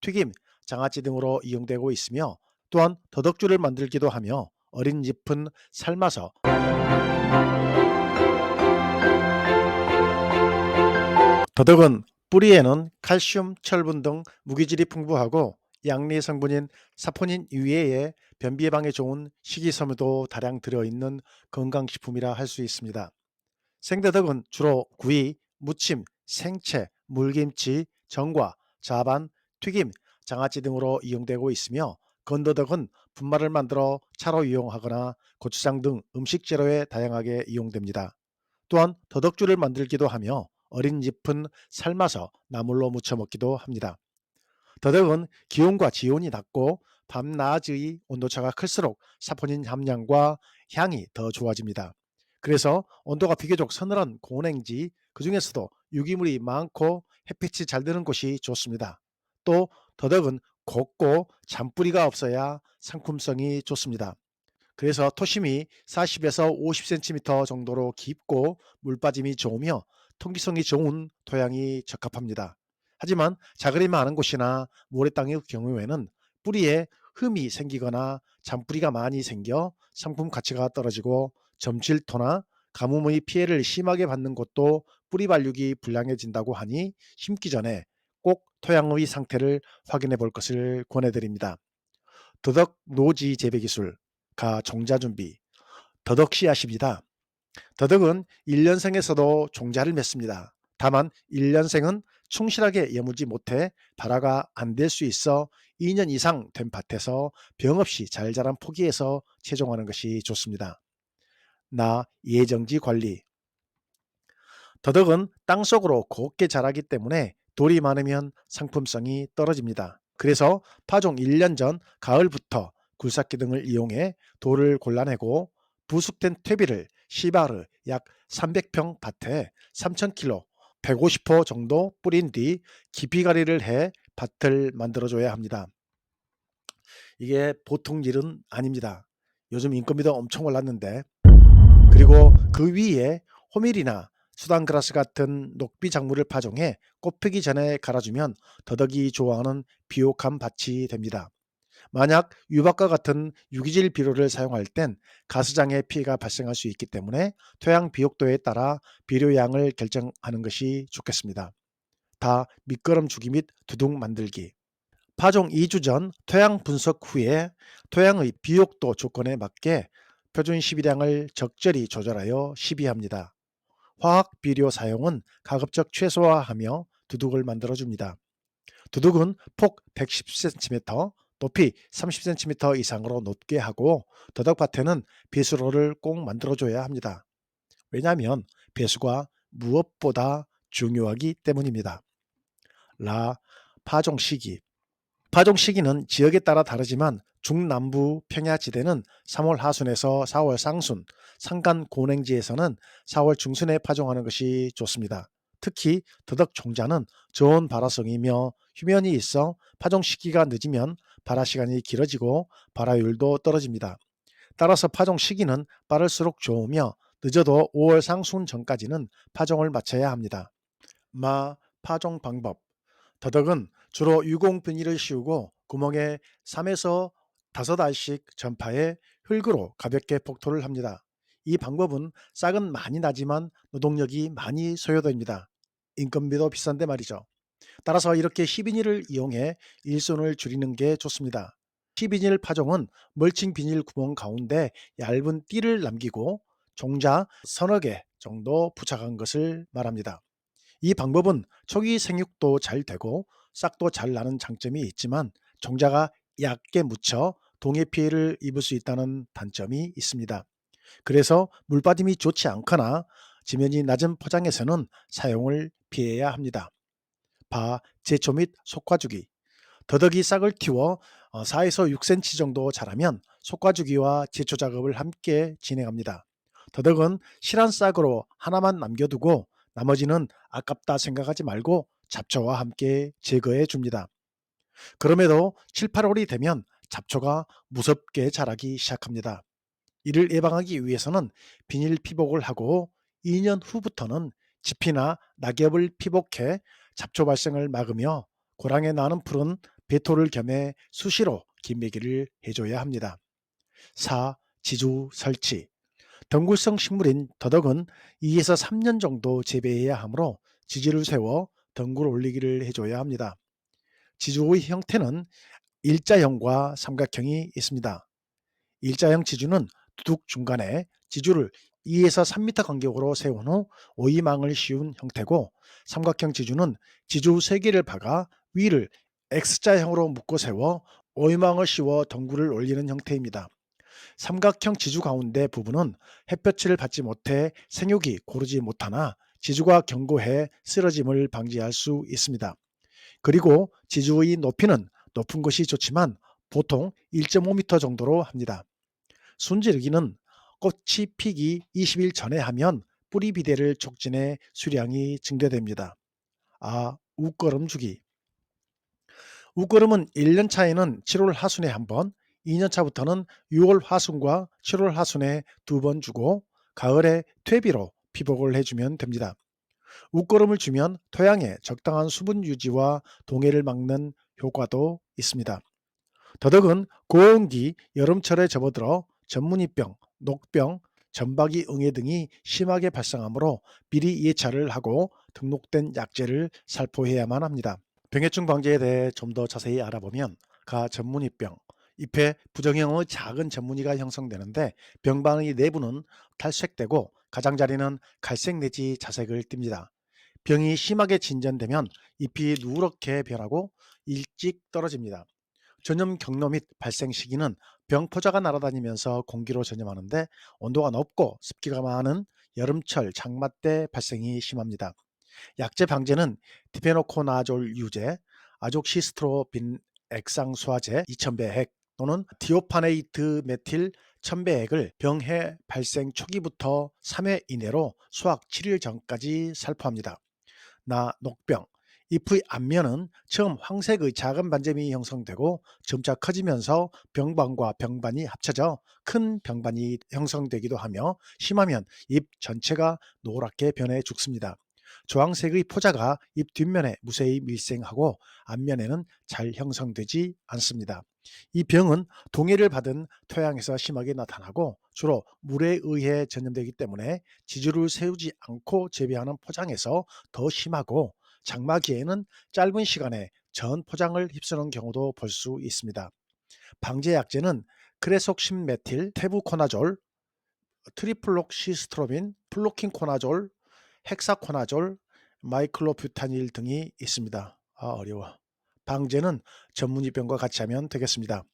튀김, 장아찌 등으로 이용되고 있으며 또한 더덕주를 만들기도 하며 어린 잎은 삶아서 더덕은 뿌리에는 칼슘, 철분 등 무기질이 풍부하고 양리 성분인 사포닌 이외에 변비 예방에 좋은 식이섬유도 다량 들어있는 건강식품이라 할 수 있습니다. 생더덕은 주로 구이, 무침, 생채, 물김치, 전과, 자반, 튀김, 장아찌 등으로 이용되고 있으며 건더덕은 분말을 만들어 차로 이용하거나 고추장 등 음식 재료에 다양하게 이용됩니다. 또한 더덕주를 만들기도 하며 어린 잎은 삶아서 나물로 무쳐 먹기도 합니다. 더덕은 기온과 지온이 낮고 밤낮의 온도차가 클수록 사포닌 함량과 향이 더 좋아집니다. 그래서 온도가 비교적 서늘한 고냉지, 그 중에서도 유기물이 많고 햇빛이 잘 드는 곳이 좋습니다. 또 더덕은 곱고 잔뿌리가 없어야 상품성이 좋습니다. 그래서 토심이 40에서 50cm 정도로 깊고 물빠짐이 좋으며 통기성이 좋은 토양이 적합합니다. 하지만 자갈이 많은 곳이나 모래땅의 경우에는 뿌리에 흠이 생기거나 잔뿌리가 많이 생겨 상품 가치가 떨어지고 점질토나 가뭄의 피해를 심하게 받는 곳도 뿌리 발육이 불량해진다고 하니 심기 전에 꼭 토양의 상태를 확인해 볼 것을 권해드립니다. 더덕 노지 재배 기술 가 종자 준비. 더덕 씨앗입니다. 더덕은 1년생에서도 종자를 맺습니다. 다만 1년생은 충실하게 여물지 못해 발화가 안 될 수 있어 2년 이상 된 밭에서 병 없이 잘 자란 포기에서 채종하는 것이 좋습니다. 예정지 관리. 더덕은 땅속으로 곱게 자라기 때문에 돌이 많으면 상품성이 떨어집니다. 그래서 파종 1년 전 가을부터 굴삭기 등을 이용해 돌을 골라내고 부숙된 퇴비를 시바르 약 300평 밭에 3,000kg, 150호 정도 뿌린 뒤 깊이 가리를 해 밭을 만들어줘야 합니다. 이게 보통 일은 아닙니다. 요즘 인건비도 엄청 올랐는데, 그리고 그 위에 호밀이나 수단그라스 같은 녹비 작물을 파종해 꽃피기 전에 갈아주면 더덕이 좋아하는 비옥한 밭이 됩니다. 만약 유박과 같은 유기질 비료를 사용할 땐 가스장애 피해가 발생할 수 있기 때문에 토양 비옥도에 따라 비료양을 결정하는 것이 좋겠습니다. 밑거름 주기 및 두둑 만들기. 파종 2주 전 토양 분석 후에 토양의 비옥도 조건에 맞게 표준 시비량을 적절히 조절하여 시비합니다. 화학 비료 사용은 가급적 최소화하며 두둑을 만들어줍니다. 두둑은 폭 110cm, 높이 30cm 이상으로 높게 하고 더덕밭에는 배수로를 꼭 만들어줘야 합니다. 왜냐하면 배수가 무엇보다 중요하기 때문입니다. 파종 시기. 파종 시기는 지역에 따라 다르지만 중남부 평야지대는 3월 하순에서 4월 상순, 산간 고냉지에서는 4월 중순에 파종하는 것이 좋습니다. 특히 더덕 종자는 좋은 발화성이며 휴면이 있어 파종 시기가 늦으면 발화 시간이 길어지고 발화율도 떨어집니다. 따라서 파종 시기는 빠를수록 좋으며 늦어도 5월 상순 전까지는 파종을 마쳐야 합니다. 파종 방법. 더덕은 주로 유공 비닐을 씌우고 구멍에 3에서 5알씩 전파해 흙으로 가볍게 폭토를 합니다. 이 방법은 싹은 많이 나지만 노동력이 많이 소요됩니다. 인건비도 비싼데 말이죠. 따라서 이렇게 시비닐을 이용해 일손을 줄이는 게 좋습니다. 시비닐 파종은 멀칭 비닐 구멍 가운데 얇은 띠를 남기고 종자 서너 개 정도 부착한 것을 말합니다. 이 방법은 초기 생육도 잘 되고 싹도 잘 나는 장점이 있지만 종자가 얕게 묻혀 동해 피해를 입을 수 있다는 단점이 있습니다. 그래서 물빠짐이 좋지 않거나 지면이 낮은 포장에서는 사용을 피해야 합니다. 제초 및 속과주기. 더덕이 싹을 틔워 4에서 6cm 정도 자라면 속과주기와 제초 작업을 함께 진행합니다. 더덕은 실한 싹으로 하나만 남겨두고 나머지는 아깝다 생각하지 말고 잡초와 함께 제거해 줍니다. 그럼에도 7, 8월이 되면 잡초가 무섭게 자라기 시작합니다. 이를 예방하기 위해서는 비닐 피복을 하고 2년 후부터는 지피나 낙엽을 피복해 잡초 발생을 막으며 고랑에 나는 풀은 배토를 겸해 수시로 김매기를 해줘야 합니다. 4. 지주 설치. 덩굴성 식물인 더덕은 2에서 3년 정도 재배해야 하므로 지지를 세워 덩굴 올리기를 해줘야 합니다. 지주의 형태는 일자형과 삼각형이 있습니다. 일자형 지주는 두둑 중간에 지주를 2에서 3m 간격으로 세운 후 오이망을 씌운 형태고, 삼각형 지주는 지주 3개를 박아 위를 X자형으로 묶어 세워 오이망을 씌워 덩굴을 올리는 형태입니다. 삼각형 지주 가운데 부분은 햇볕을 받지 못해 생육이 고르지 못하나 지주가 견고해 쓰러짐을 방지할 수 있습니다. 그리고 지주의 높이는 높은 것이 좋지만 보통 1.5m 정도로 합니다. 순지르기는 꽃이 피기 20일 전에 하면 뿌리 비대를 촉진해 수량이 증대됩니다. 우거름 주기. 우거름은 1년 차에는 7월 하순에 한 번, 2년 차부터는 6월 하순과 7월 하순에 2번 주고 가을에 퇴비로 피복을 해주면 됩니다. 웃거름을 주면 토양에 적당한 수분 유지와 동해를 막는 효과도 있습니다. 더덕은 고온기 여름철에 접어들어 전무늬병, 녹병, 전박이 응애 등이 심하게 발생하므로 미리 예찰을 하고 등록된 약재를 살포해야만 합니다. 병해충 방지에 대해 좀 더 자세히 알아보면 전무늬병, 잎에 부정형의 작은 전무늬가 형성되는데 병방의 내부는 탈색되고 가장자리는 갈색 내지 자색을 띱니다. 병이 심하게 진전되면 잎이 누렇게 변하고 일찍 떨어집니다. 전염 경로 및 발생 시기는 병포자가 날아다니면서 공기로 전염하는데 온도가 높고 습기가 많은 여름철 장마 때 발생이 심합니다. 약재 방제는 디페노코나졸 유제, 아족시스트로빈 액상수화제 2000배핵 또는 디오파네이트 메틸 1000배핵을 병해 발생 초기부터 3회 이내로 수확 7일 전까지 살포합니다. 녹병. 잎의 앞면은 처음 황색의 작은 반점이 형성되고 점차 커지면서 병반과 병반이 합쳐져 큰 병반이 형성되기도 하며 심하면 잎 전체가 노랗게 변해 죽습니다. 주황색의 포자가 잎 뒷면에 무수히 밀생하고 앞면에는 잘 형성되지 않습니다. 이 병은 동해를 받은 토양에서 심하게 나타나고 주로 물에 의해 전염되기 때문에 지주를 세우지 않고 재배하는 포장에서 더 심하고 장마기에는 짧은 시간에 전 포장을 휩쓰는 경우도 볼 수 있습니다. 방제 약제는 크레속신메틸, 테부코나졸, 트리플록시스트로빈, 플로킨코나졸, 헥사코나졸, 마이클로뷰타닐 등이 있습니다. 어려워. 방제는 전문의병과 같이 하면 되겠습니다.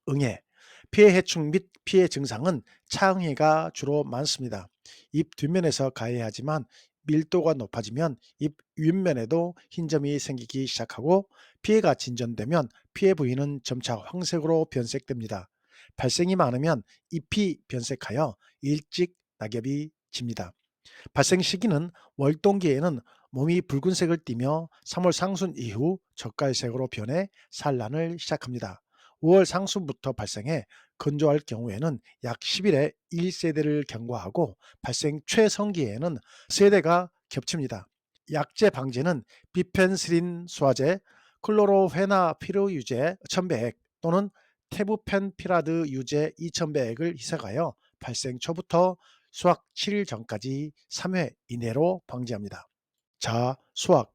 응애. 피해 해충 및 피해 증상은 차응애가 주로 많습니다. 잎 뒷면에서 가해하지만 밀도가 높아지면 잎 윗면에도 흰점이 생기기 시작하고 피해가 진전되면 피해 부위는 점차 황색으로 변색됩니다. 발생이 많으면 잎이 변색하여 일찍 낙엽이 집니다. 발생 시기는 월동기에는 몸이 붉은색을 띠며 3월 상순 이후 젓갈색으로 변해 산란을 시작합니다. 5월 상순부터 발생해 건조할 경우에는 약 10일에 1세대를 경과하고 발생 최성기에는 세대가 겹칩니다. 약제 방제는 비펜스린 수화제, 클로로페나피르 유제 1000배액 또는 테부펜피라드 유제 2000배액을 희석하여 발생 초부터 수확 7일 전까지 3회 이내로 방지합니다. 수확.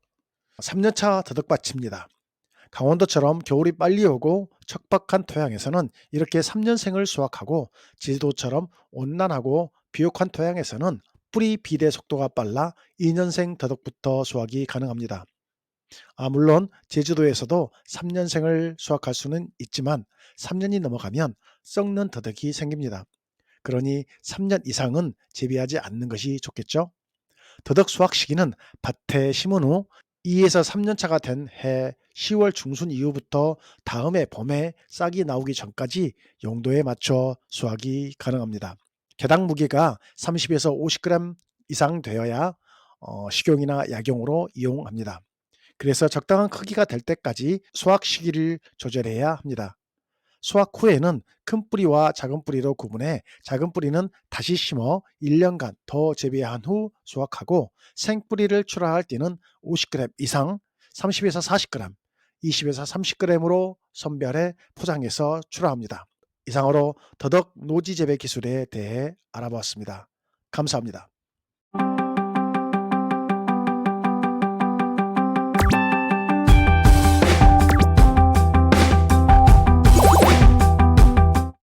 3년차 더덕밭입니다. 강원도처럼 겨울이 빨리 오고 척박한 토양에서는 이렇게 3년생을 수확하고 제주도처럼 온난하고 비옥한 토양에서는 뿌리 비대 속도가 빨라 2년생 더덕부터 수확이 가능합니다. 물론 제주도에서도 3년생을 수확할 수는 있지만 3년이 넘어가면 썩는 더덕이 생깁니다. 그러니 3년 이상은 재배하지 않는 것이 좋겠죠. 더덕 수확 시기는 밭에 심은 후 2에서 3년 차가 된 해 10월 중순 이후부터 다음해 봄에 싹이 나오기 전까지 용도에 맞춰 수확이 가능합니다. 개당 무게가 30에서 50g 이상 되어야 식용이나 약용으로 이용합니다. 그래서 적당한 크기가 될 때까지 수확 시기를 조절해야 합니다. 수확 후에는 큰 뿌리와 작은 뿌리로 구분해 작은 뿌리는 다시 심어 1년간 더 재배한 후 수확하고 생뿌리를 출하할 때는 50g 이상 30에서 40g, 20에서 30g으로 선별해 포장해서 출하합니다. 이상으로 더덕 노지 재배 기술에 대해 알아보았습니다. 감사합니다.